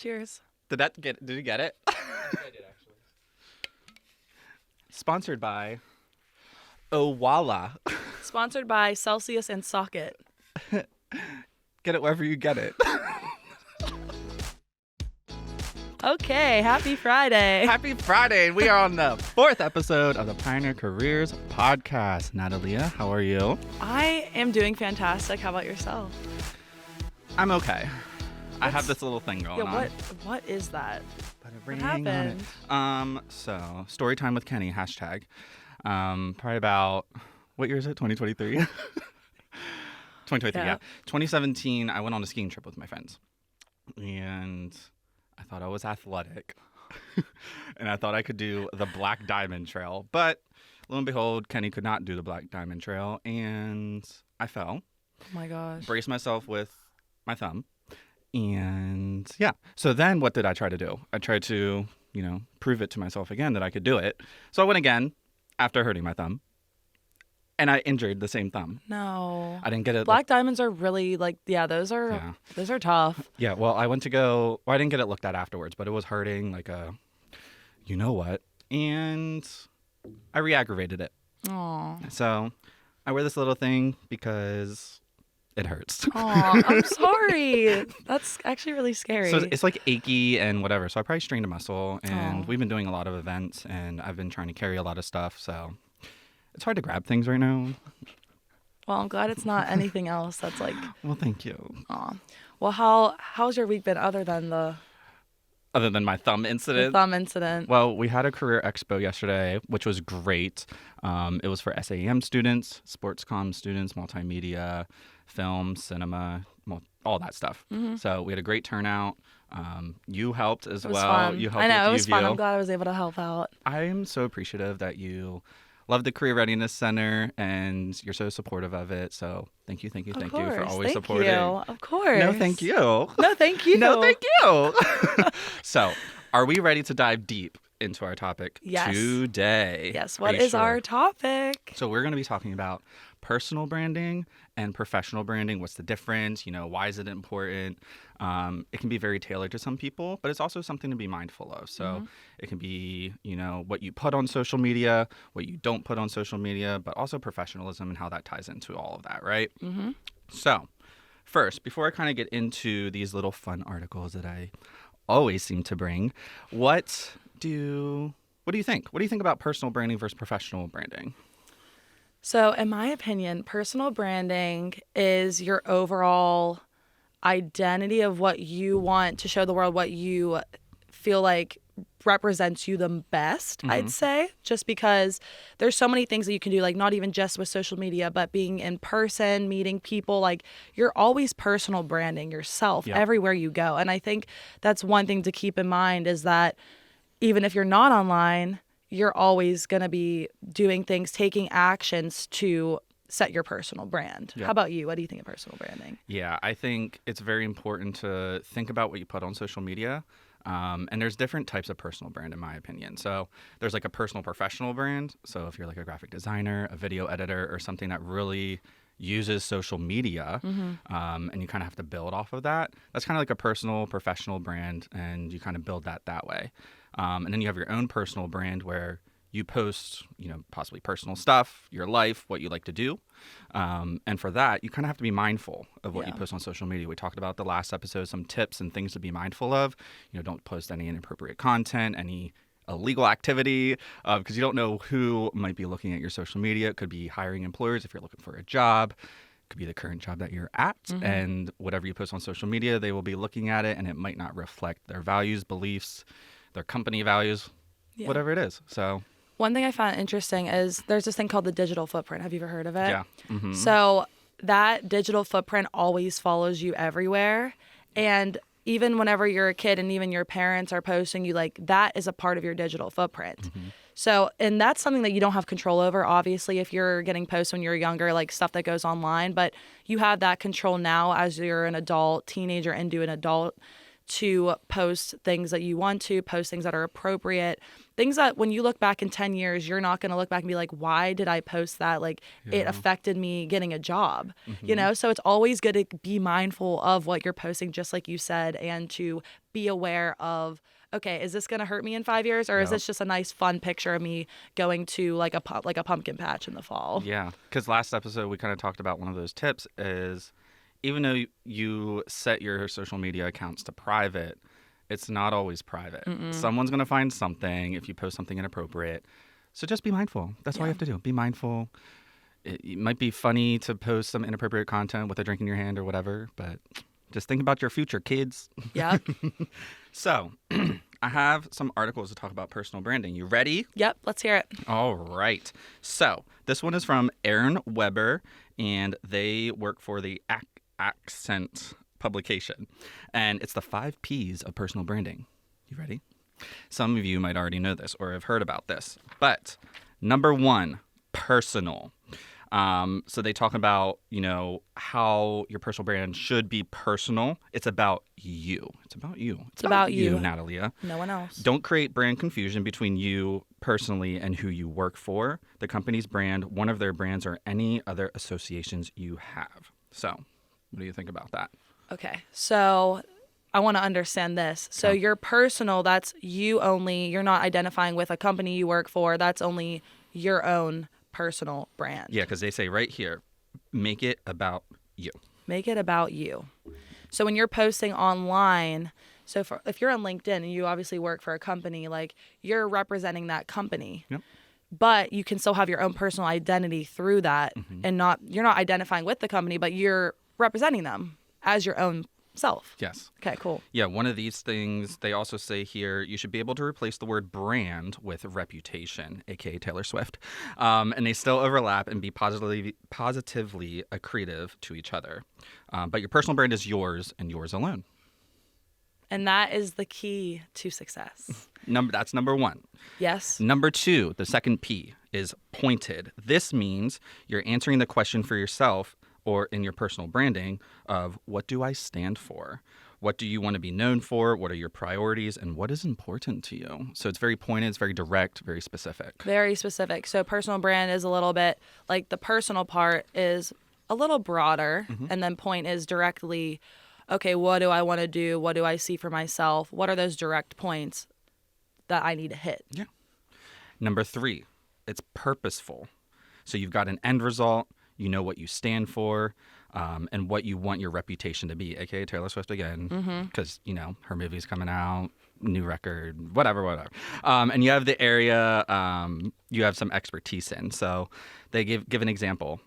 Cheers. Did you get it? I did actually. Sponsored by Owala. Sponsored by Celsius and Socket. Get it wherever you get it. Okay, happy Friday. Happy Friday. We are on the 4th episode of the Pioneer Careers podcast. Natalia, how are you? I am doing fantastic. How about yourself? I'm okay. I have this little thing going on. What is that? What happened? So, story time with Kenny, hashtag. Probably about, what year is it? 2023? 2023, yeah. 2017, I went on a skiing trip with my friends. And I thought I was athletic. And I thought I could do the Black Diamond Trail. But lo and behold, Kenny could not do the Black Diamond Trail. And I fell. Oh my gosh. Braced myself with my thumb. And yeah. So then what did I try to do? I tried to, prove it to myself again that I could do it. So I went again after hurting my thumb. And I injured the same thumb. No. I didn't get it. Black diamonds are really those are tough. Yeah, well, I didn't get it looked at afterwards, but it was hurting like a, you know what, and I re-aggravated it. Aw. So I wear this little thing because it hurts. Aw, I'm sorry. That's actually really scary. So it's like achy and whatever. So I probably strained a muscle, and Aw. we've been doing a lot of events, and I've been trying to carry a lot of stuff, so it's hard to grab things right now. Well, I'm glad it's not anything else that's like. Well, thank you. Aw. Well, how's your week been other than Other than my thumb incident? the thumb incident? Well, we had a career expo yesterday, which was great. It was for SAEM students, sports comm students, multimedia, film, cinema, all that stuff. Mm-hmm. So we had a great turnout. You helped as It was well. fun. You helped I know, with it was fun. UVU. I'm glad I was able to help out. I am so appreciative that you love the Career Readiness Center and you're so supportive of it. So thank you for always supporting. Of course. No, thank you. No, thank you. No, thank you. So, are we ready to dive deep into our topic today? Yes. Are What you is sure? our topic? So, we're going to be talking about personal branding and professional branding. What's the difference? Why is it important? It can be very tailored to some people, but it's also something to be mindful of. So it can be, what you put on social media, what you don't put on social media, but also professionalism and how that ties into all of that, right? Mm-hmm. So first, before I kind of get into these little fun articles that I always seem to bring, what do you think? What do you think about personal branding versus professional branding? So, in my opinion, personal branding is your overall identity of what you want to show the world, what you feel like represents you the best, I'd say, just because there's so many things that you can do, like not even just with social media, but being in person, meeting people, like you're always personal branding yourself everywhere you go. And I think that's one thing to keep in mind is that even if you're not online, you're always going to be doing things, taking actions to set your personal brand. Yeah. How about you? What do you think of personal branding? Yeah, I think it's very important to think about what you put on social media. And there's different types of personal brand, in my opinion. So there's like a personal professional brand. So if you're like a graphic designer, a video editor, or something that really uses social media, and you kind of have to build off of that, that's kind of like a personal professional brand, and you kind of build that way. And then you have your own personal brand where you post, possibly personal stuff, your life, what you like to do. And for that, you kind of have to be mindful of what you post on social media. We talked about the last episode, some tips and things to be mindful of. Don't post any inappropriate content, any illegal activity, because you don't know who might be looking at your social media. It could be hiring employers if you're looking for a job. It could be the current job that you're at. And whatever you post on social media, they will be looking at it, and it might not reflect their values, beliefs, their company values, whatever it is. So one thing I found interesting is there's this thing called the digital footprint. Have you ever heard of it? Yeah. So that digital footprint always follows you everywhere. And even whenever you're a kid and even your parents are posting you, like that is a part of your digital footprint. So, and that's something that you don't have control over, obviously, if you're getting posts when you're younger, like stuff that goes online. But you have that control now as you're an adult, teenager into an adult to post things that you want to, post things that are appropriate, things that when you look back in 10 years, you're not going to look back and be like, why did I post that? Like, it Yeah. affected me getting a job, Hmm. So it's always good to be mindful of what you're posting, just like you said, and to be aware of, okay, is this going to hurt me in 5 years, or is Yep. this just a nice fun picture of me going to like like a pumpkin patch in the fall? Yeah, because last episode we kind of talked about one of those tips is even though you set your social media accounts to private, it's not always private. Mm-mm. Someone's going to find something if you post something inappropriate. So just be mindful. That's all you Yeah. have to do. Be mindful. It might be funny to post some inappropriate content with a drink in your hand or whatever, but just think about your future, kids. Yep. So, I have some articles to talk about personal branding. You ready? Yep. Let's hear it. All right. So this one is from Aaron Weber, and they work for the Accent publication. And it's the 5 P's of personal branding. You ready? Some of you might already know this or have heard about this. But number 1, personal. So they talk about, how your personal brand should be personal. It's about you. It's about you. It's about you. Natalia. No one else. Don't create brand confusion between you personally and who you work for, the company's brand, one of their brands, or any other associations you have. So, what do you think about that? Okay. So I want to understand this. So Okay. your personal, that's you only. You're not identifying with a company you work for. That's only your own personal brand. Yeah, because they say right here, make it about you. Make it about you. So when you're posting online, if you're on LinkedIn and you obviously work for a company, like you're representing that company. Yep. But you can still have your own personal identity through that, and you're not identifying with the company, but you're representing them as your own self. Yes. Okay, cool. Yeah, one of these things, they also say here, you should be able to replace the word brand with reputation, aka Taylor Swift, and they still overlap and be positively accretive to each other. But your personal brand is yours and yours alone. And that is the key to success. That's number 1. Yes. Number 2, the second P, is pointed. This means you're answering the question for yourself or in your personal branding of what do I stand for? What do you want to be known for? What are your priorities? And what is important to you? So it's very pointed, it's very direct, very specific. Very specific. So personal brand is a little bit like the personal part is a little broader. And then point is directly, okay, what do I want to do? What do I see for myself? What are those direct points that I need to hit? Yeah. Number 3, it's purposeful. So you've got an end result. You know what you stand for, and what you want your reputation to be, aka Taylor Swift again, because her movie's coming out, new record, whatever. And you have the area you have some expertise in. So they give an example.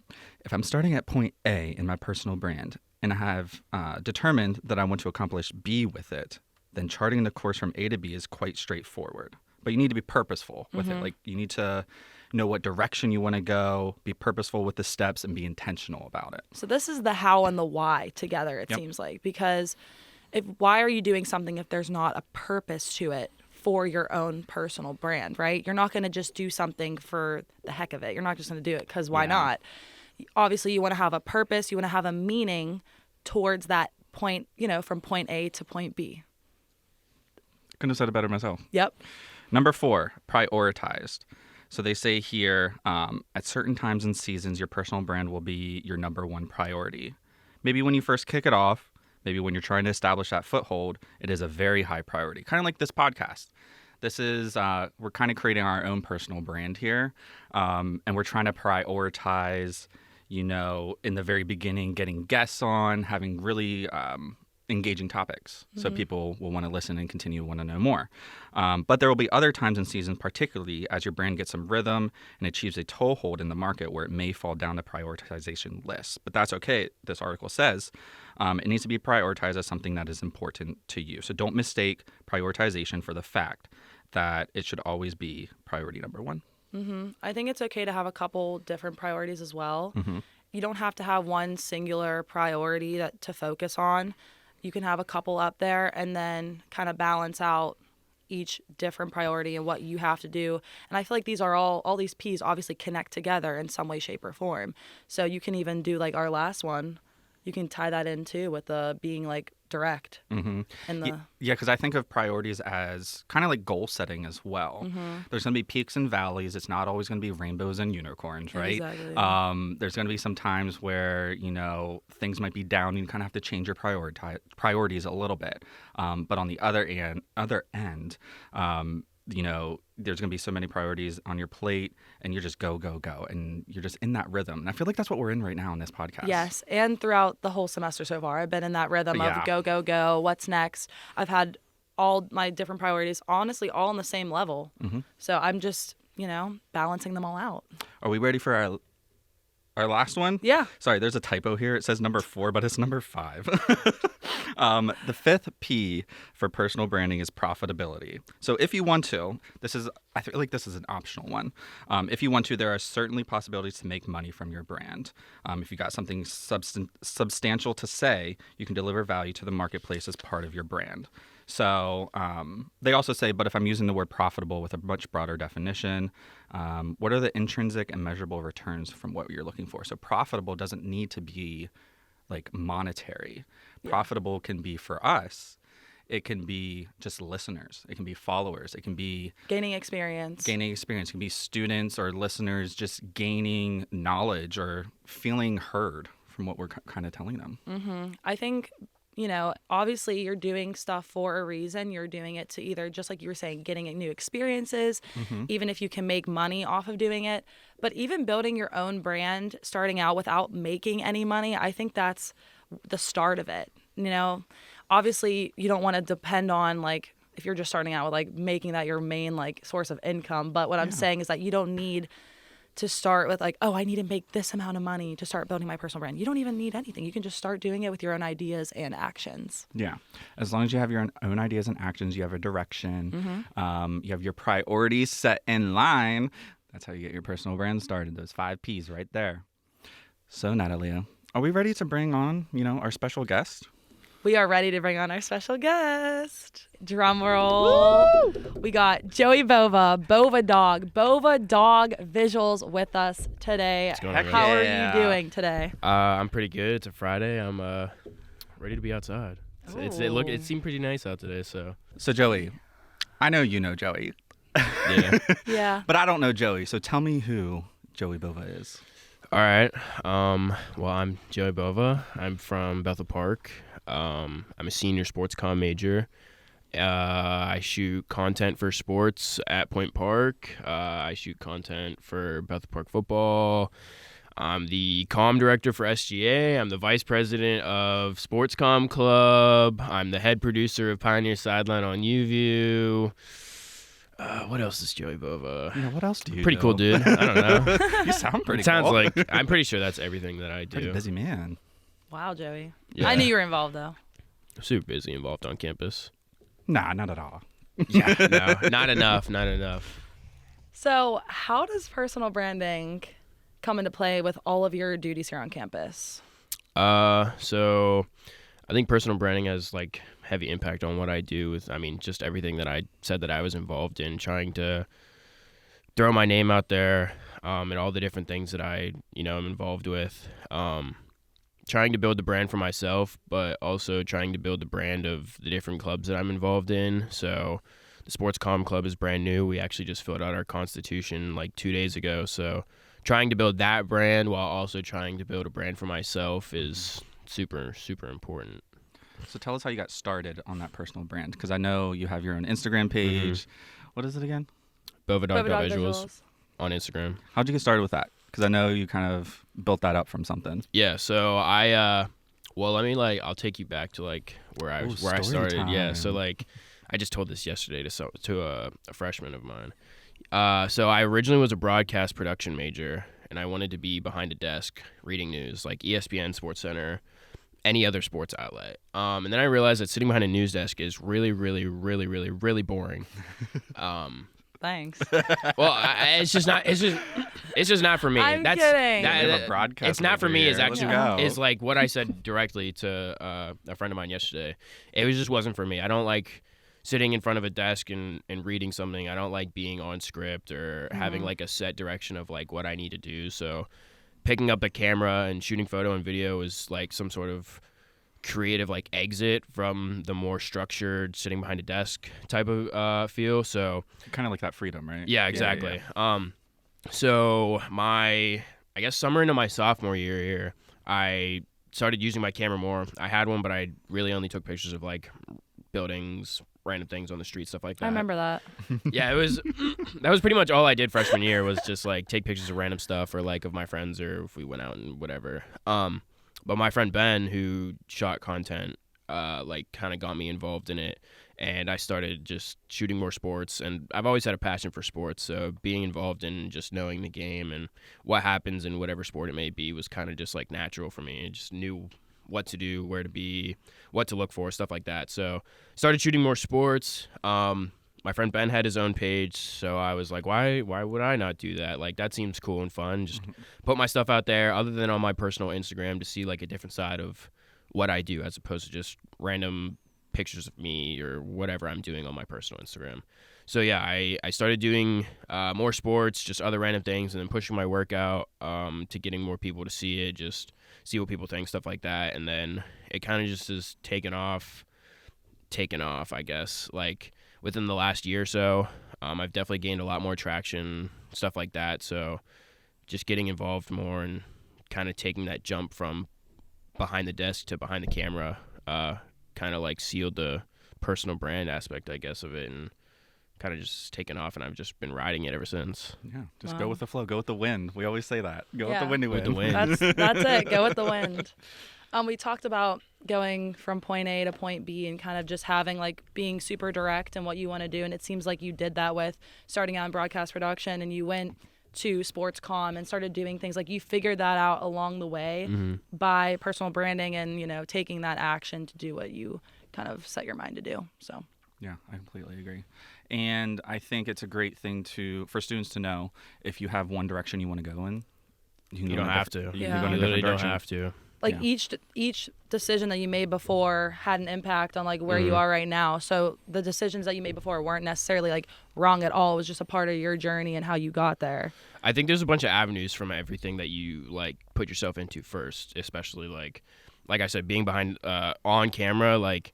If I'm starting at point A in my personal brand, and I have determined that I want to accomplish B with it, then charting the course from A to B is quite straightforward. But you need to be purposeful with it. Like you need to know what direction you want to go, be purposeful with the steps, and be intentional about it. So this is the how and the why together, it Yep. seems like, because why are you doing something if there's not a purpose to it for your own personal brand, right? You're not going to just do something for the heck of it. You're not just going to do it because why Yeah. not? Obviously, you want to have a purpose. You want to have a meaning towards that point, from point A to point B. Couldn't have said it better myself. Yep. Number 4, prioritized. So they say here, at certain times and seasons, your personal brand will be your number 1 priority. Maybe when you first kick it off, maybe when you're trying to establish that foothold, it is a very high priority. Kind of like this podcast. This is, we're kind of creating our own personal brand here. And we're trying to prioritize, in the very beginning, getting guests on, having really engaging topics. So people will want to listen and continue to want to know more. But there will be other times and seasons, particularly as your brand gets some rhythm and achieves a toehold in the market where it may fall down the prioritization list. But that's okay. This article says it needs to be prioritized as something that is important to you. So don't mistake prioritization for the fact that it should always be priority number 1. I think it's okay to have a couple different priorities as well. Mm-hmm. You don't have to have one singular priority to focus on. You can have a couple up there and then kind of balance out each different priority and what you have to do. And I feel like these are all these P's obviously connect together in some way, shape, or form. So you can even do like our last one, you can tie that in too with the being like direct Mm-hmm. and the Yeah, because I think of priorities as kind of like goal setting as well. There's going to be peaks and valleys. It's not always going to be rainbows and unicorns, right? Exactly. There's going to be some times where, things might be down. You kind of have to change your priorities a little bit. But on the other end, there's going to be so many priorities on your plate, and you're just go, go, go. And you're just in that rhythm. And I feel like that's what we're in right now in this podcast. Yes, and throughout the whole semester so far, I've been in that rhythm Yeah. of go, go, go, what's next. I've had all my different priorities, honestly, all on the same level. So I'm just, balancing them all out. Are we ready for our last one? Yeah. Sorry, there's a typo here. It says number 4, but it's number 5. The 5th P for personal branding is profitability. So if you want to, I feel like this is an optional one. If you want to, there are certainly possibilities to make money from your brand. If you got something substantial to say, you can deliver value to the marketplace as part of your brand. So they also say, but if I'm using the word profitable with a much broader definition, what are the intrinsic and measurable returns from what you're looking for? So profitable doesn't need to be like monetary. Yeah. Profitable can be for us. It can be just listeners. It can be followers. It can be gaining experience. It can be students or listeners just gaining knowledge or feeling heard from what we're kind of telling them. I think, obviously you're doing stuff for a reason. You're doing it to either, just like you were saying, getting new experiences, even if you can make money off of doing it. But even building your own brand, starting out without making any money, I think that's the start of it. Obviously you don't want to depend on like, if you're just starting out with like making that your main like source of income. But what I'm saying is that you don't need to start with like, oh, I need to make this amount of money to start building my personal brand. You don't even need anything. You can just start doing it with your own ideas and actions. Yeah. As long as you have your own ideas and actions, you have a direction, you have your priorities set in line. That's how you get your personal brand started. Those 5 Ps right there. So, Natalia, are we ready to bring on, our special guest? We are ready to bring on our special guest. Drum roll. Woo! We got Joey Bova, Bova Dog Visuals with us today. How are you doing today? I'm pretty good. It's a Friday. I'm ready to be outside. It seemed pretty nice out today. So Joey, I know you know Joey. Yeah. Yeah. But I don't know Joey. So tell me who Joey Bova is. All right. Well, I'm Joey Bova. I'm from Bethel Park. I'm a senior sports comm major. I shoot content for sports at Point Park. I shoot content for Bethel Park football. I'm the comm director for SGA. I'm the vice president of Sports Comm Club. I'm the head producer of Pioneer Sideline on UView. What else is Joey Bova? What else do you Pretty do? cool dude. I don't know. You sound pretty Sounds cool. like, I'm pretty sure that's everything that I do. Pretty busy man. Wow, Joey. Yeah. I knew you were involved, though. Super busy, involved on campus. Nah, not at all. Yeah, no, not enough. So how does personal branding come into play with all of your duties here on campus? So I think personal branding has like heavy impact on what I do with, just everything that I said that I was involved in, trying to throw my name out there, and all the different things that I, am involved with. Trying to build the brand for myself, but also trying to build the brand of the different clubs that I'm involved in. So the Sports Comm Club is brand new. We actually just filled out our constitution like 2 days ago. So trying to build that brand while also trying to build a brand for myself is super, super important. So tell us how you got started on that personal brand, because I know you have your own Instagram page. What is it again? Bova Dog Bova Dog Visuals on Instagram. How'd you get started with that? Because I know you kind of built that up from something. Yeah, so I'll take you back to like where I started. Time. Yeah, so like I just told this yesterday to a freshman of mine. So I originally was a broadcast production major, and I wanted to be behind a desk reading news, like ESPN, SportsCenter, any other sports outlet. And then I realized that sitting behind a news desk is really, really, really, really, really boring. Thanks. Well, it's just not for me. I'm kidding. We have a broadcast It's not for me. Is Let's actually go. is like what I said directly to a friend of mine yesterday. Just wasn't for me. I don't like sitting in front of a desk and reading something. I don't like being on script or having like a set direction of like what I need to do. So picking up a camera and shooting photo and video was like some sort of creative like exit from the more structured sitting behind a desk type of feel. So Kind of like that freedom, right? yeah, exactly. So I guess summer into my sophomore year here, I started using my camera more. I had one, but I really only took pictures of like buildings, random things on the street, stuff like that. I remember that. Yeah, it was that was pretty much all I did freshman year was just like take pictures of random stuff or like of my friends or if we went out and whatever. But my friend Ben, who shot content, like kind of got me involved in it, and I started just shooting more sports. And I've always had a passion for sports, so being involved in just knowing the game and what happens in whatever sport it may be was kind of just like natural for me. I just knew what to do, where to be, what to look for, stuff like that. So started shooting more sports. My friend Ben had his own page, so I was like, why would I not do that? Like, that seems cool and fun. Just put my stuff out there other than on my personal Instagram to see like a different side of what I do as opposed to just random pictures of me or whatever I'm doing on my personal Instagram. So yeah, I started doing more sports, just other random things, and then pushing my workout to getting more people to see it, just see what people think, stuff like that. And then it kind of just has taken off, I guess, like within the last year or so. I've definitely gained a lot more traction, stuff like that. So just getting involved more and kind of taking that jump from behind the desk to behind the camera kind of like sealed the personal brand aspect, I guess, of it, and kind of just taken off, and I've just been riding it ever since. Yeah, just Wow. go with the flow. Go with the wind. We always say that. Go with Yeah. the wind. With the wind. That's it. Go with the wind. We talked about going from point A to point B and kind of just having like being super direct in what you want to do. And it seems like you did that with starting out in broadcast production, and you went to sports comm and started doing things like you figured that out along the way by personal branding and, you know, taking that action to do what you kind of set your mind to do. So Yeah, I completely agree. And I think it's a great thing for students to know if you have one direction you want to go in, You don't have to. You Yeah. can go in a You literally different don't direction. have to. like Yeah. each decision that you made before had an impact on like where you are right now. So the decisions that you made before weren't necessarily like wrong at all. It was just a part of your journey and how you got there. I think there's a bunch of avenues from everything that you like put yourself into first, especially like I said, being behind on camera. Like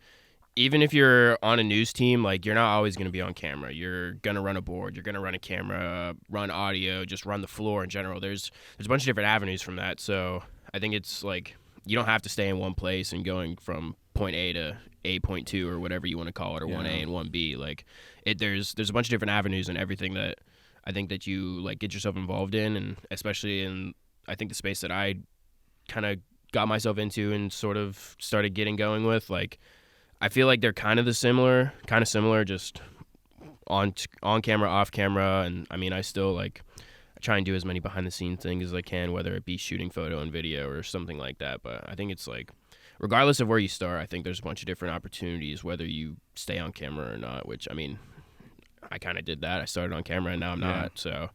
even if you're on a news team, like you're not always going to be on camera. You're gonna run a board, you're gonna run a camera, run audio, just run the floor in general. There's a bunch of different avenues from that. So I think it's like you don't have to stay in one place and going from point A to A.2 or whatever you want to call it, or 1A and 1B. Like there's a bunch of different avenues and everything that I think that you like get yourself involved in, and especially in I think the space that I kind of got myself into and sort of started getting going with. Like I feel like they're kind of similar, just on camera, off camera, and I mean I still like try and do as many behind the scenes things as I can, whether it be shooting photo and video or something like that. But I think it's like regardless of where you start, I think there's a bunch of different opportunities whether you stay on camera or not, which I mean I kind of did that. I started on camera and now I'm not. So,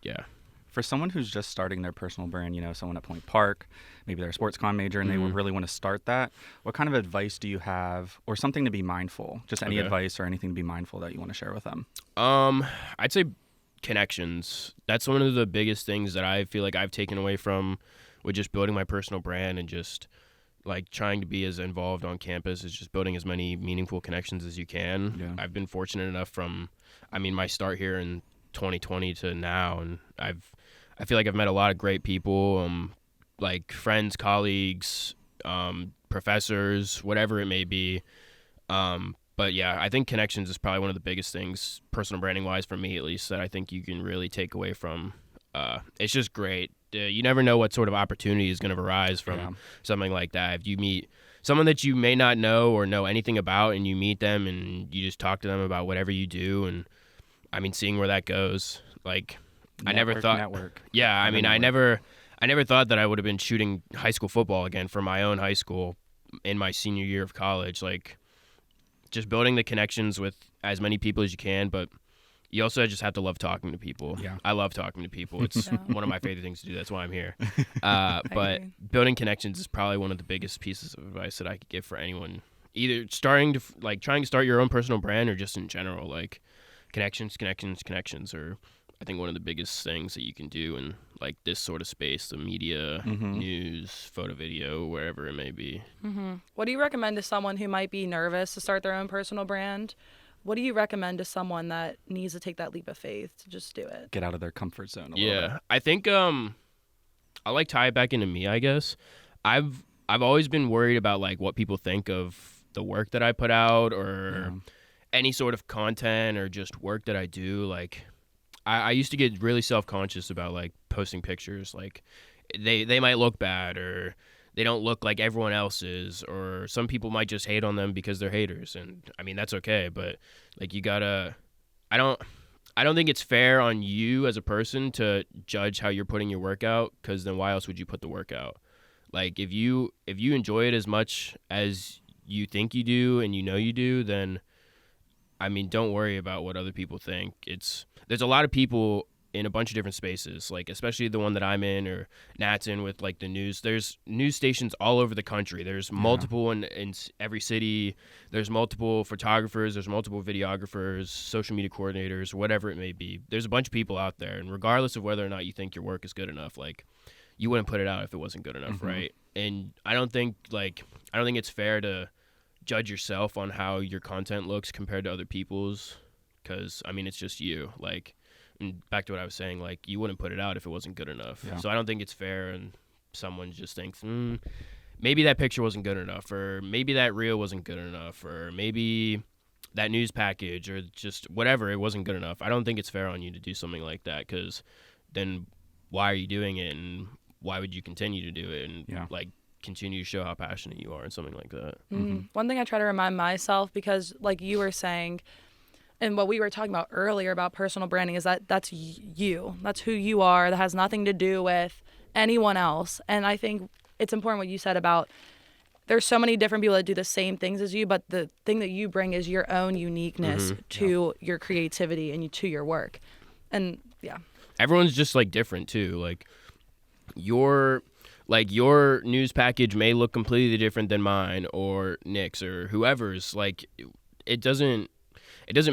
yeah. For someone who's just starting their personal brand, someone at Point Park, maybe they're a sports comm major and they would really want to start that, what kind of advice do you have, or something to be mindful? Just any advice or anything to be mindful that you want to share with them? I'd say connections. That's one of the biggest things that I feel like I've taken away from with just building my personal brand and just like trying to be as involved on campus is just building as many meaningful connections as you can. Yeah. I've been fortunate enough from, my start here in 2020 to now, and I feel like I've met a lot of great people, like friends, colleagues, professors, whatever it may be. But yeah, I think connections is probably one of the biggest things, personal branding wise, for me at least, that I think you can really take away from. It's just great. You never know what sort of opportunity is going to arise from something like that. If you meet someone that you may not know or know anything about, and you meet them and you just talk to them about whatever you do, and I mean, seeing where that goes, like I never thought. Network. Yeah, I mean, I never thought that I would have been shooting high school football again for my own high school in my senior year of college. Like, just building the connections with as many people as you can, but you also just have to love talking to people. Yeah. I love talking to people. It's Yeah. one of my favorite things to do. That's why I'm here. I But agree. building connections is probably one of the biggest pieces of advice that I could give for anyone, either trying to start your own personal brand or just in general, like connections, or I think one of the biggest things that you can do in like this sort of space, the media, news, photo, video, wherever it may be. What do you recommend to someone who might be nervous to start their own personal brand? What do you recommend to someone that needs to take that leap of faith to just do it? Get out of their comfort zone a little Yeah, bit. I think I like tie it back into me, I guess. I've always been worried about like what people think of the work that I put out or any sort of content or just work that I do. Like I used to get really self-conscious about like posting pictures. Like they might look bad or they don't look like everyone else's, or some people might just hate on them because they're haters. And I mean, that's okay. But like you gotta, I don't think it's fair on you as a person to judge how you're putting your work out, because then why else would you put the work out? Like if you enjoy it as much as you think you do and you know you do, then I mean, don't worry about what other people think. There's a lot of people in a bunch of different spaces, like especially the one that I'm in or Nat's in with like the news. There's news stations all over the country. There's multiple in every city. There's multiple photographers. There's multiple videographers, social media coordinators, whatever it may be. There's a bunch of people out there, and regardless of whether or not you think your work is good enough, like you wouldn't put it out if it wasn't good enough, right? And I don't think it's fair to judge yourself on how your content looks compared to other people's, because I mean it's just you. Like, and back to what I was saying, like you wouldn't put it out if it wasn't good enough. So I don't think it's fair, and someone just thinks maybe that picture wasn't good enough, or maybe that reel wasn't good enough, or maybe that news package, or just whatever, it wasn't good enough. I don't think it's fair on you to do something like that, because then why are you doing it, and why would you continue to do it, and like continue to show how passionate you are and something like that. One thing I try to remind myself, because like you were saying and what we were talking about earlier about personal branding, is that that's you, that's who you are, that has nothing to do with anyone else. And I think it's important what you said about there's so many different people that do the same things as you, but the thing that you bring is your own uniqueness to your creativity and to your work. And everyone's just like different too. Like your news package may look completely different than mine or Nick's or whoever's. Like it doesn't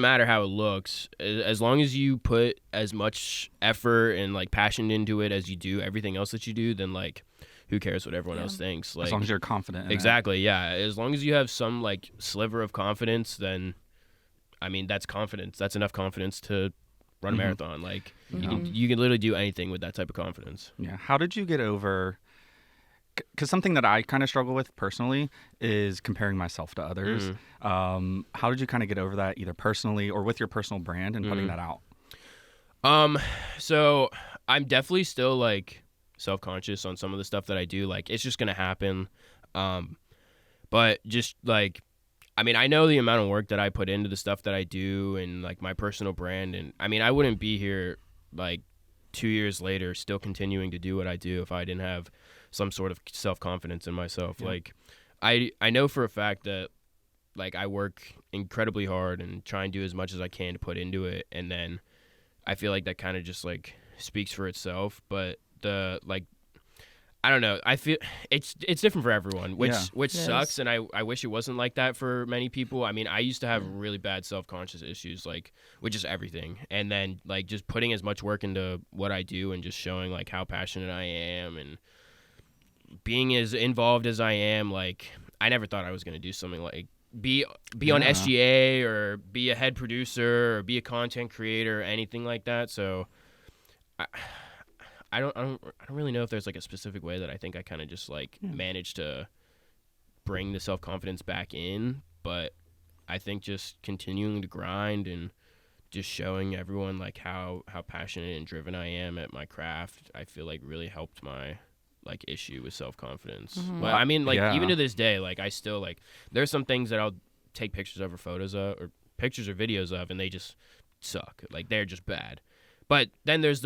matter how it looks, as long as you put as much effort and like passion into it as you do everything else that you do. Then like who cares what everyone else thinks? Like, as long as you're confident in exactly, yeah. As long as you have some like sliver of confidence, then I mean that's confidence. That's enough confidence to run a marathon. Like you can literally do anything with that type of confidence. Yeah. How did you get over? Because something that I kind of struggle with personally is comparing myself to others. How did you kind of get over that, either personally or with your personal brand, and putting that out? So I'm definitely still like self-conscious on some of the stuff that I do. Like it's just gonna happen. But just like, I mean, I know the amount of work that I put into the stuff that I do and like my personal brand, and I mean, I wouldn't be here like 2 years later still continuing to do what I do if I didn't have some sort of self-confidence in myself. Yeah. Like I know for a fact that like I work incredibly hard and try and do as much as I can to put into it, and then I feel like that kind of just like speaks for itself. But the like, I don't know, I feel it's different for everyone, which sucks, and I wish it wasn't like that for many people. I mean, I used to have really bad self-conscious issues, like with just everything, and then like just putting as much work into what I do and just showing like how passionate I am and being as involved as I am. Like I never thought I was going to do something like be on SGA or be a head producer or be a content creator or anything like that. So I don't really know if there's like a specific way that I think I kind of just like managed to bring the self-confidence back in, but I think just continuing to grind and just showing everyone like how passionate and driven I am at my craft, I feel like really helped my like issue with self-confidence. Well, I mean, like even to this day, like I still like there's some things that I'll take pictures of or photos of or pictures or videos of, and they just suck. Like they're just bad. But then there's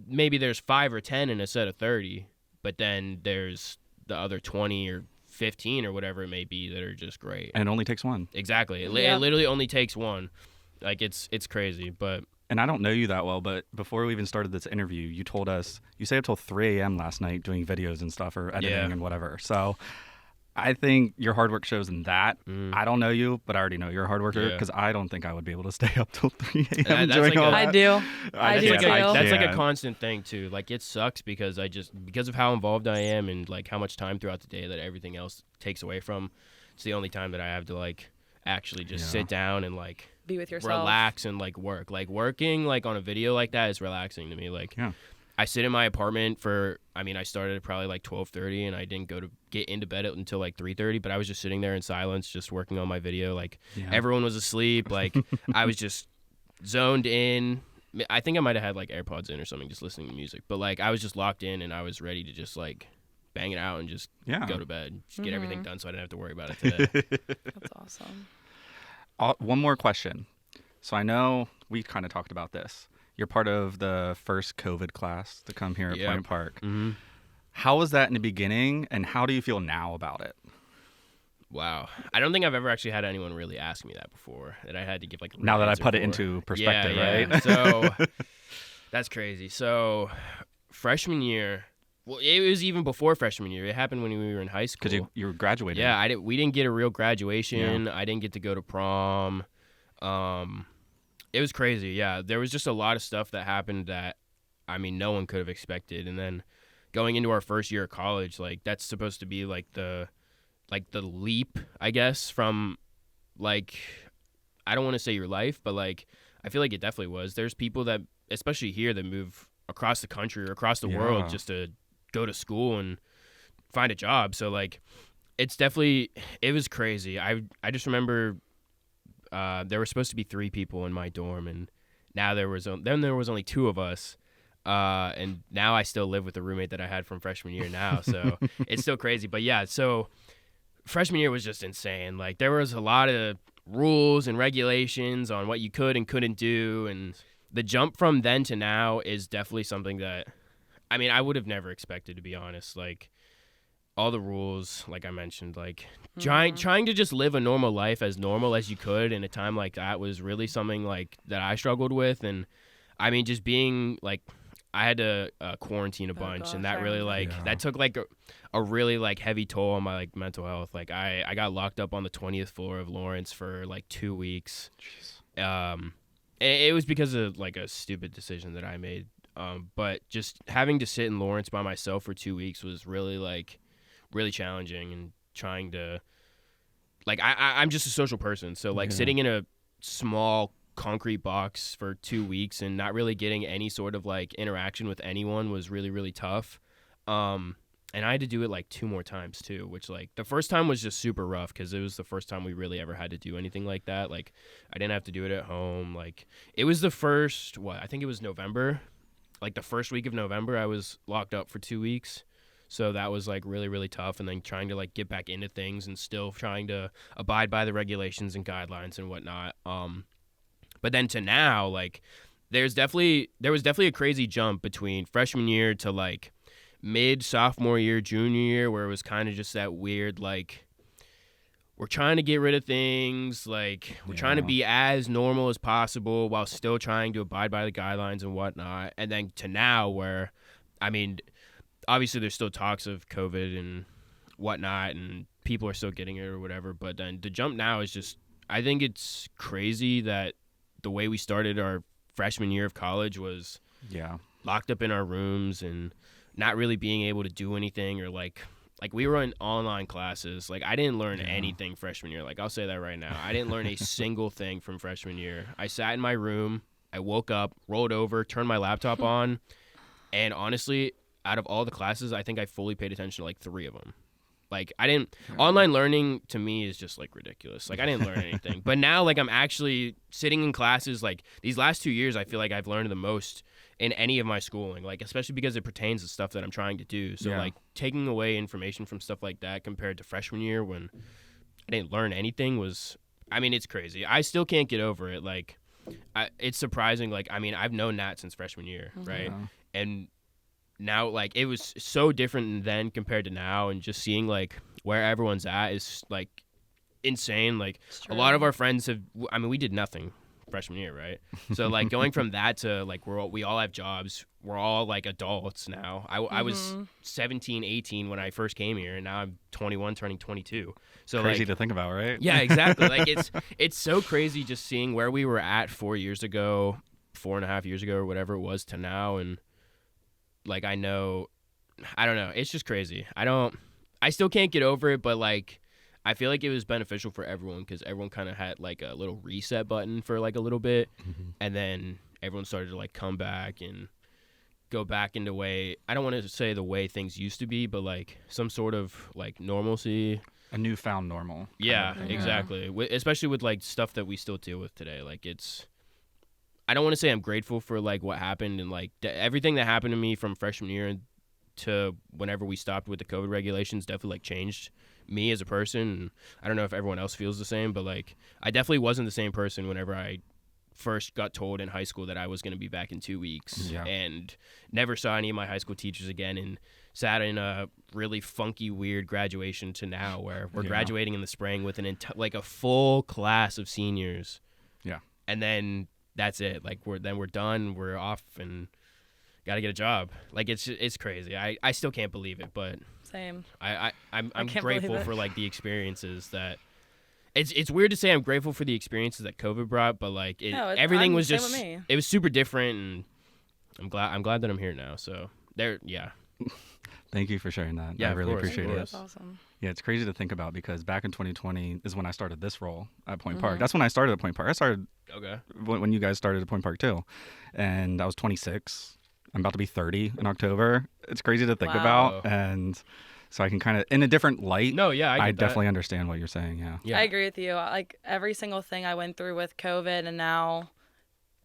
maybe there's 5 or 10 in a set of 30, but then there's the other 20 or 15 or whatever it may be that are just great. And it only takes one. Exactly. It literally only takes one. Like it's crazy, but. And I don't know you that well, but before we even started this interview, you told us you stayed up till 3 a.m. last night doing videos and stuff or editing and whatever. So I think your hard work shows in that. Mm. I don't know you, but I already know you're a hard worker Yeah. because I don't think I would be able to stay up till 3 a.m. That's doing like all a- that. I do. I That's do like too. that's like a can't. constant thing too. Like it sucks because because of how involved I am and like how much time throughout the day that everything else takes away from. It's the only time that I have to like actually just sit down and like Be with yourself. relax and like work. Like working like on a video like that is relaxing to me. Like I sit in my apartment I started at probably like 12:30 and I didn't get into bed until like 3:30, but I was just sitting there in silence just working on my video. Like everyone was asleep. Like I was just zoned in. I think I might have had like AirPods in or something just listening to music, but like I was just locked in and I was ready to just like bang it out and just go to bed, just get everything done so I didn't have to worry about it today. That's awesome. One more question. So I know we kind of talked about this. You're part of the first COVID class to come here at Point Park. Mm-hmm. How was that in the beginning, and how do you feel now about it? Wow. I don't think I've ever actually had anyone really ask me that before, that I had to give like a Now that I answer put it for. into perspective, Yeah. right? So that's crazy. So freshman year, well, it was even before freshman year. It happened when we were in high school. Because you were graduating. Yeah, we didn't get a real graduation. I didn't get to go to prom. It was crazy. Yeah, there was just a lot of stuff that happened that, no one could have expected. And then going into our first year of college, like that's supposed to be like the leap, I guess, from like, I don't want to say your life, but like I feel like it definitely was. There's people that, especially here, that move across the country or across the world just to go to school and find a job. So like it was crazy. I just remember there were supposed to be 3 people in my dorm, and now there was only 2 of us. And now I still live with the roommate that I had from freshman year now, so it's still crazy. But yeah, so freshman year was just insane. Like there was a lot of rules and regulations on what you could and couldn't do, and the jump from then to now is definitely something that I would have never expected, to be honest. Like all the rules, like I mentioned, like trying to just live a normal life as normal as you could in a time like that was really something like that I struggled with. And just being like, I had to quarantine a bunch, gosh, and that really that took like a really like heavy toll on my like mental health. Like I got locked up on the 20th floor of Lawrence for like 2 weeks. Jeez. It was because of like a stupid decision that I made. But just having to sit in Lawrence by myself for 2 weeks was really challenging, and trying to like I'm just a social person, so like sitting in a small concrete box for 2 weeks and not really getting any sort of like interaction with anyone was really tough. And I had to do it like 2 more times too, which like the first time was just super rough because it was the first time we really ever had to do anything like that. Like I didn't have to do it at home. Like it was the first I think it was November, like the first week of November I was locked up for 2 weeks. So that was like really tough, and then trying to like get back into things and still trying to abide by the regulations and guidelines and whatnot. But then to now, like there was definitely a crazy jump between freshman year to like mid sophomore year, junior year, where it was kind of just that weird like we're trying to get rid of things, like we're trying to be as normal as possible while still trying to abide by the guidelines and whatnot. And then to now where obviously there's still talks of COVID and whatnot, and people are still getting it or whatever. But then the jump now is just, I think it's crazy that the way we started our freshman year of college was locked up in our rooms and not really being able to do anything, or like we were in online classes. Like I didn't learn anything freshman year. Like I'll say that right now. I didn't learn a single thing from freshman year. I sat in my room, I woke up, rolled over, turned my laptop on, and honestly, out of all the classes, I think I fully paid attention to like 3 of them. Like I didn't, online learning to me is just like ridiculous. Like I didn't learn anything, but now like I'm actually sitting in classes. Like these last 2 years, I feel like I've learned the most in any of my schooling, like especially because it pertains to stuff that I'm trying to do. So like taking away information from stuff like that compared to freshman year when I didn't learn anything was, it's crazy. I still can't get over it. Like it's surprising. Like, I've known Nat since freshman year. Right. And now like it was so different then compared to now, and just seeing like where everyone's at is like insane. Like a lot of our friends we did nothing freshman year, right? So like going from that to like we all have jobs, we're all like adults now. I was 17, 18 when I first came here, and now I'm 21, turning 22. So Crazy like, to think about, right? yeah, exactly. Like it's so crazy just seeing where we were at 4 years ago, 4.5 years ago, or whatever it was, to now, and like I don't know. It's just crazy. I still can't get over it, but like I feel like it was beneficial for everyone because everyone kind of had like a little reset button for like a little bit, and then everyone started to like come back and go back into way. I don't want to say the way things used to be, but like some sort of like normalcy. A newfound normal. Yeah, Kind of exactly. Especially with like stuff that we still deal with today. Like I don't want to say I'm grateful for like what happened and like everything that happened to me from freshman year to whenever we stopped with the COVID regulations definitely like changed me as a person. And I don't know if everyone else feels the same, but like I definitely wasn't the same person whenever I first got told in high school that I was going to be back in 2 weeks, and never saw any of my high school teachers again, and sat in a really funky, weird graduation to now where we're graduating in the spring with like a full class of seniors. Yeah. And then that's it. Like we're done. We're off and got to get a job. Like it's crazy. I still can't believe it, but Same. I'm can't grateful believe it. for like the experiences that. It's weird to say I'm grateful for the experiences that COVID brought, but like everything was same just with me. it was super different, and I'm glad that I'm here now. So Thank you for sharing that. Yeah, I of really course, appreciate of it. course. That's awesome. Yeah, it's crazy to think about because back in 2020 is when I started this role at Point Park. That's when I started at Point Park. I started Okay. when you guys started at Point Park too, and I was 26. I'm about to be 30 in October. It's crazy to think Wow. about, and so I can kind of in a different light. No, yeah, I get that. definitely understand what you're saying. Yeah. Yeah. I agree with you. Like every single thing I went through with COVID and now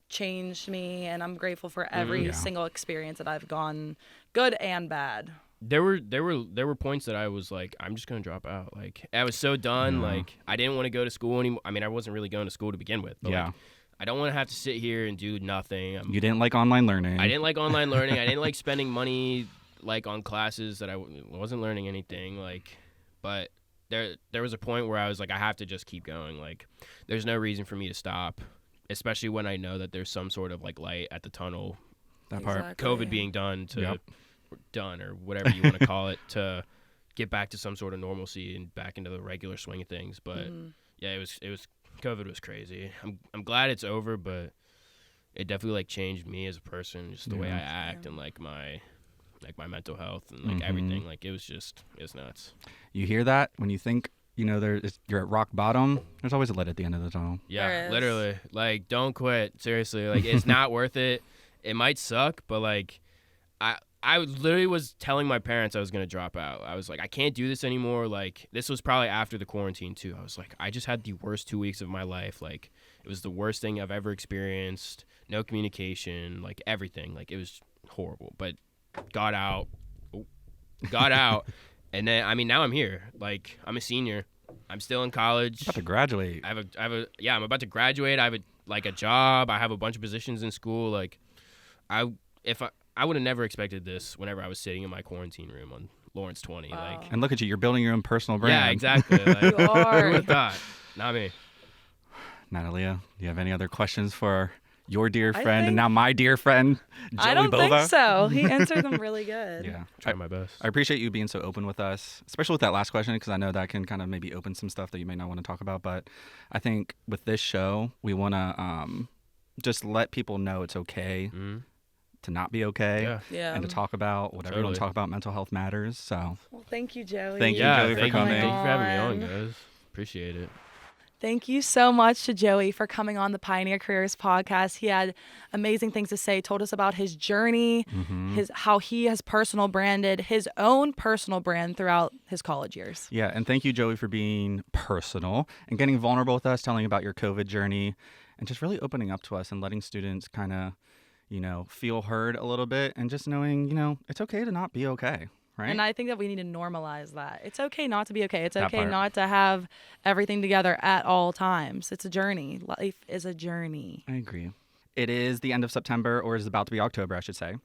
changed me, and I'm grateful for every Yeah. single experience that I've gone, good and bad. There were points that I was like, I'm just gonna drop out. Like I was so done. Yeah. Like I didn't want to go to school anymore. I mean, I wasn't really going to school to begin with. But Yeah. like, I don't want to have to sit here and do nothing. You didn't like online learning. I didn't like online learning. I didn't like spending money like on classes that I wasn't learning anything. Like, but there was a point where I was like, I have to just keep going. Like, there's no reason for me to stop, especially when I know that there's some sort of like light at the tunnel. That part. Exactly. COVID being done Yep. done or whatever you want to call it, to get back to some sort of normalcy and back into the regular swing of things. But yeah, it was COVID was crazy. I'm glad it's over, but it definitely like changed me as a person, just the way I act and like my mental health and like everything. Like it's nuts. You hear that when you think you're at rock bottom. There's always a light at the end of the tunnel. There Yeah, is. literally. Like, don't quit. Seriously, like it's not worth it. It might suck, but like I literally was telling my parents I was going to drop out. I was like, I can't do this anymore. Like, this was probably after the quarantine, too. I was like, I just had the worst 2 weeks of my life. Like, it was the worst thing I've ever experienced. No communication, like, everything. Like, it was horrible. But got out. And then, I mean, now I'm here. Like, I'm a senior. I'm still in college. About to graduate. I'm about to graduate. I have a job. I have a bunch of positions in school. Like, I would have never expected this whenever I was sitting in my quarantine room on Lawrence 20. Wow. Like, And look at you. You're building your own personal brand. yeah, exactly. Like, You who are. would have thought? Not me. Natalia, do you have any other questions for your dear I friend and think- now my dear friend, Joey I don't Bova? think so. He answered them really good. Yeah. Try my best. I appreciate you being so open with us, especially with that last question, because I know that can kind of maybe open some stuff that you may not want to talk about. But I think with this show, we want to just let people know it's okay to not be okay Yeah. Yeah. and to talk about whatever you want to Totally. talk about. Mental health matters. So Well, thank you, Joey. Thank you, Yeah, Joey, for thank you. coming. Thank you for having me on, on. guys. Appreciate it. Thank you so much to Joey for coming on the Pioneer Careers podcast. He had amazing things to say, told us about his journey, how he has personal branded his own personal brand throughout his college years. yeah, and thank you, Joey, for being personal and getting vulnerable with us, telling about your COVID journey, and just really opening up to us and letting students kind of, feel heard a little bit and just knowing, it's okay to not be okay, right? And I think that we need to normalize that. It's okay not to be okay. It's That okay part. not to have everything together at all times. It's a journey. Life is a journey. I agree. It is the end of September, or is about to be October, I should say.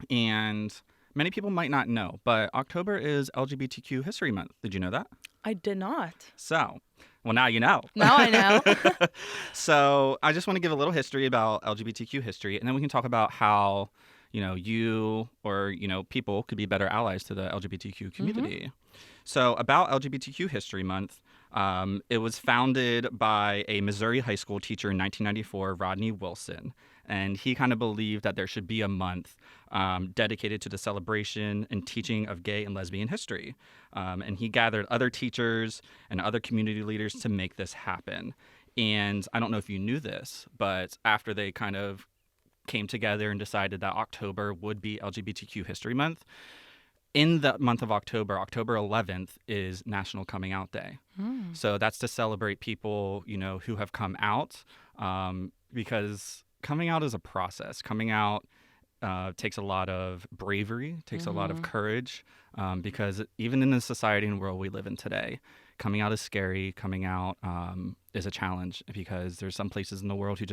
And many people might not know, but October is LGBTQ History Month. Did you know that? I did not. So Well, now you know. Now I know. So I just want to give a little history about LGBTQ history, and then we can talk about how, you or, people could be better allies to the LGBTQ community. So about LGBTQ History Month, it was founded by a Missouri high school teacher in 1994, Rodney Wilson. And he kind of believed that there should be a month dedicated to the celebration and teaching of gay and lesbian history. And he gathered other teachers and other community leaders to make this happen. And I don't know if you knew this, but after they kind of came together and decided that October would be LGBTQ History Month, in the month of October, October 11th is National Coming Out Day. So that's to celebrate people, who have come out, because coming out is a process. Coming out takes a lot of bravery, takes a lot of courage, because even in the society and world we live in today, coming out is scary. Coming out is a challenge because there's some places in the world who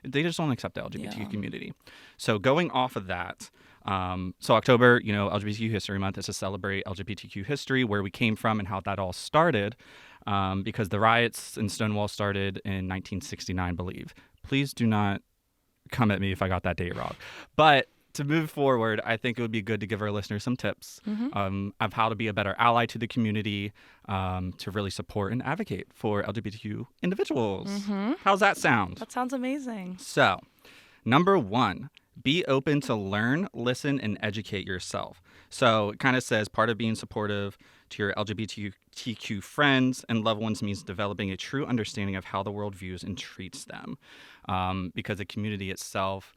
they just don't accept the LGBTQ community. So going off of that, so October, LGBTQ History Month is to celebrate LGBTQ history, where we came from and how that all started, because the riots in Stonewall started in 1969, I believe. Please do not come at me if I got that date wrong. But to move forward, I think it would be good to give our listeners some tips of how to be a better ally to the community, to really support and advocate for LGBTQ individuals. How's that sound? That sounds amazing. So, number 1, be open to learn, listen, and educate yourself. So it kind of says part of being supportive to your LGBTQ friends and loved ones means developing a true understanding of how the world views and treats them. Because the community itself,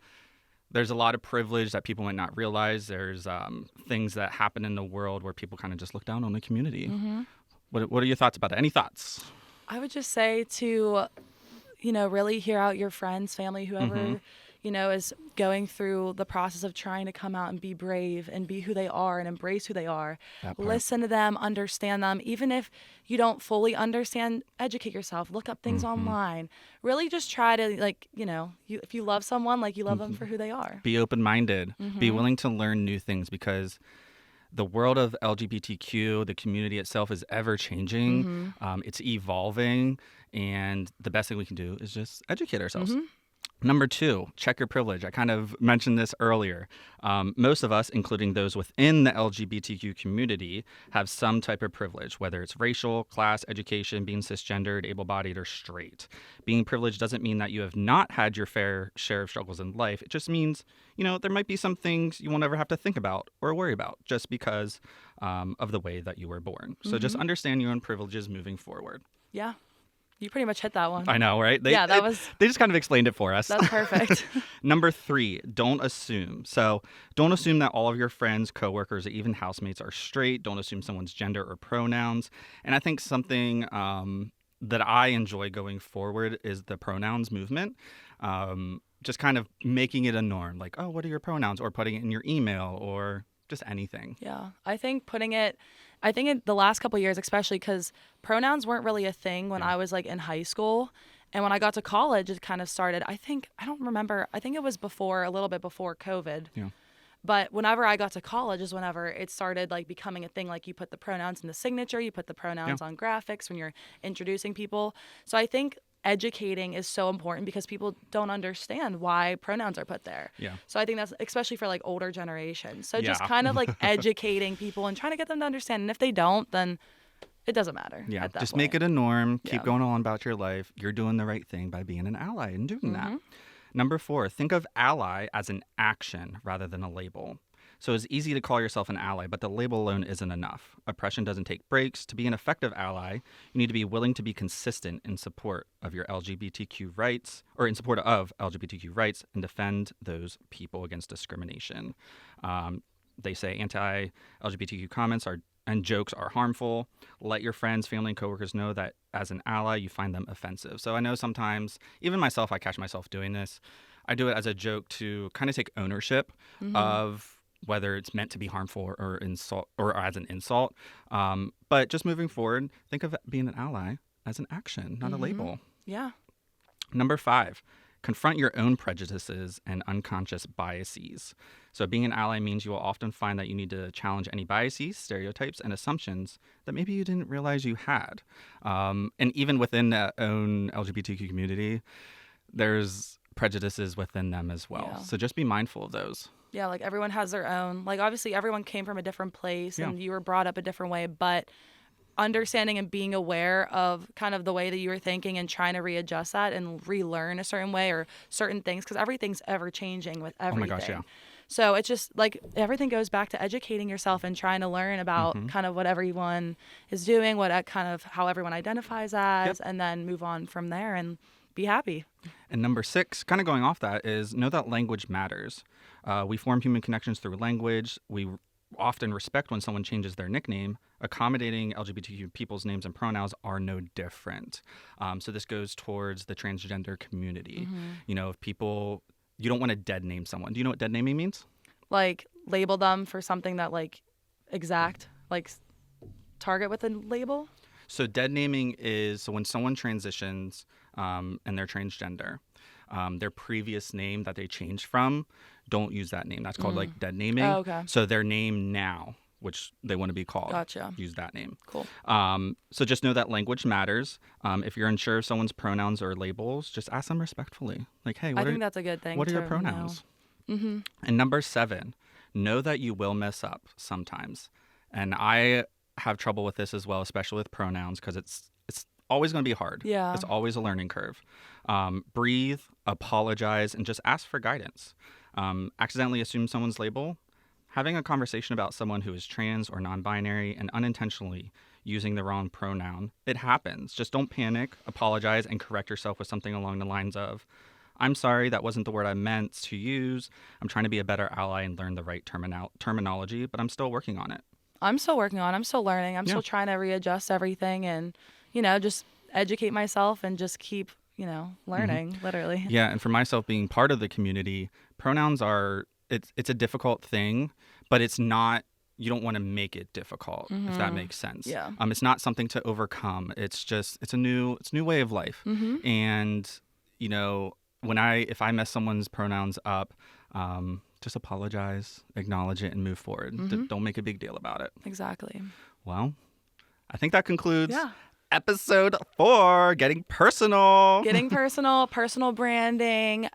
there's a lot of privilege that people might not realize. There's things that happen in the world where people kind of just look down on the community. What are your thoughts about it? Any thoughts? I would just say to, really hear out your friends, family, whoever, is going through the process of trying to come out and be brave and be who they are and embrace who they are. Listen to them, understand them. Even if you don't fully understand, educate yourself, look up things online. Really just try to, if you love someone, you love them for who they are. Be open-minded. Be willing to learn new things, because the world of LGBTQ, the community itself, is ever changing. It's evolving, and the best thing we can do is just educate ourselves. Number 2, check your privilege. I kind of mentioned this earlier. Most of us, including those within the LGBTQ community, have some type of privilege, whether it's racial, class, education, being cisgendered, able-bodied, or straight. Being privileged doesn't mean that you have not had your fair share of struggles in life. It just means, there might be some things you won't ever have to think about or worry about just because of the way that you were born. So just understand your own privileges moving forward. Yeah. You pretty much hit that one. I know, right? They just kind of explained it for us. That's perfect. Number 3, don't assume. So don't assume that all of your friends, coworkers, or even housemates are straight. Don't assume someone's gender or pronouns. And I think something that I enjoy going forward is the pronouns movement. Just kind of making it a norm, like, oh, what are your pronouns? Or putting it in your email, or just anything. Yeah. I think in the last couple of years, especially because pronouns weren't really a thing when I was in high school. And when I got to college, it kind of started, I don't remember, I think it was a little bit before COVID. Yeah. But whenever I got to college is whenever it started becoming a thing. You put the pronouns in the signature, you put the pronouns on graphics when you're introducing people. So I think educating is so important because people don't understand why pronouns are put there. Yeah. So I think that's especially for older generations. So just kind of educating people and trying to get them to understand. And if they don't, then it doesn't matter. Yeah. At that Just point. make it a norm. Keep going on about your life. You're doing the right thing by being an ally and doing that. Number 4, think of ally as an action rather than a label. So it's easy to call yourself an ally, but the label alone isn't enough. Oppression doesn't take breaks. To be an effective ally, you need to be willing to be consistent in support of your LGBTQ rights, or in support of LGBTQ rights, and defend those people against discrimination. They say anti-LGBTQ comments and jokes are harmful. Let your friends, family, and coworkers know that as an ally, you find them offensive. So I know sometimes, even myself, I catch myself doing this. I do it as a joke to kind of take ownership of whether it's meant to be harmful or insult or as an insult. But just moving forward, think of being an ally as an action, not a label. Yeah. Number 5, Confront your own prejudices and unconscious biases. So being an ally means you will often find that you need to challenge any biases, stereotypes, and assumptions that maybe you didn't realize you had. And even within that own LGBTQ community, there's prejudices within them as well. Yeah. So just be mindful of those. Yeah, like everyone has their own, like obviously everyone came from a different place and you were brought up a different way, but understanding and being aware of kind of the way that you were thinking and trying to readjust that and relearn a certain way or certain things, because everything's ever changing with everything. Oh my gosh, yeah. So it's just like everything goes back to educating yourself and trying to learn about kind of what everyone is doing, what kind of how everyone identifies as, and then move on from there and be happy. And number 6, kind of going off that, is know that language matters. We form human connections through language. We often respect when someone changes their nickname. Accommodating LGBTQ people's names and pronouns are no different. So this goes towards the transgender community. You know, if people, you don't want to dead name someone. Do you know what dead naming means? Like label them for something that like exact, like target with a label? So dead naming is so when someone transitions and they're transgender, their previous name that they changed from, don't use that name. That's called like dead naming. Oh, okay. So their name now, which they want to be called, Gotcha. use that name. Cool. So just know that language matters. If you're unsure of someone's pronouns or labels, just ask them respectfully. Like, hey, I think that's a good thing. what are your to pronouns? know. And number 7, know that you will mess up sometimes. And I have trouble with this as well, especially with pronouns, because it's always going to be hard. Yeah. It's always a learning curve. Breathe, apologize, and just ask for guidance. Accidentally assume someone's label. Having a conversation about someone who is trans or non-binary and unintentionally using the wrong pronoun, it happens. Just don't panic, apologize, and correct yourself with something along the lines of, I'm sorry, that wasn't the word I meant to use. I'm trying to be a better ally and learn the right terminology, but I'm still working on it. I'm still working on it. I'm still learning. I'm still trying to readjust everything and, you know, just educate myself and just keep, you know, learning, literally. Yeah, and for myself being part of the community, pronouns are, it's a difficult thing, but it's not, you don't want to make it difficult, if that makes sense. Yeah. It's not something to overcome. It's just, it's a new way of life. And, you know, if I mess someone's pronouns up, just apologize, acknowledge it, and move forward. Don't make a big deal about it. Exactly. Well, I think that concludes episode 4, Getting Personal. Getting personal, personal branding,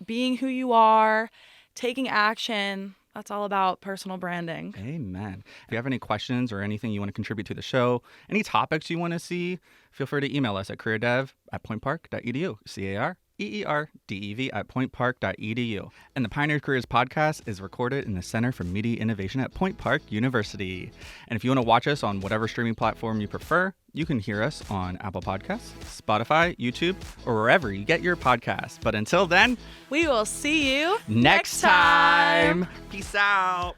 being who you are, taking action. That's all about personal branding. Amen. If you have any questions or anything you want to contribute to the show, any topics you want to see, feel free to email us at careerdev@pointpark.edu. CAREERDEV@pointpark.edu. And the Pioneer Careers podcast is recorded in the Center for Media Innovation at Point Park University. And if you want to watch us on whatever streaming platform you prefer, you can hear us on Apple Podcasts, Spotify, YouTube, or wherever you get your podcasts. But until then, we will see you next time. Peace out.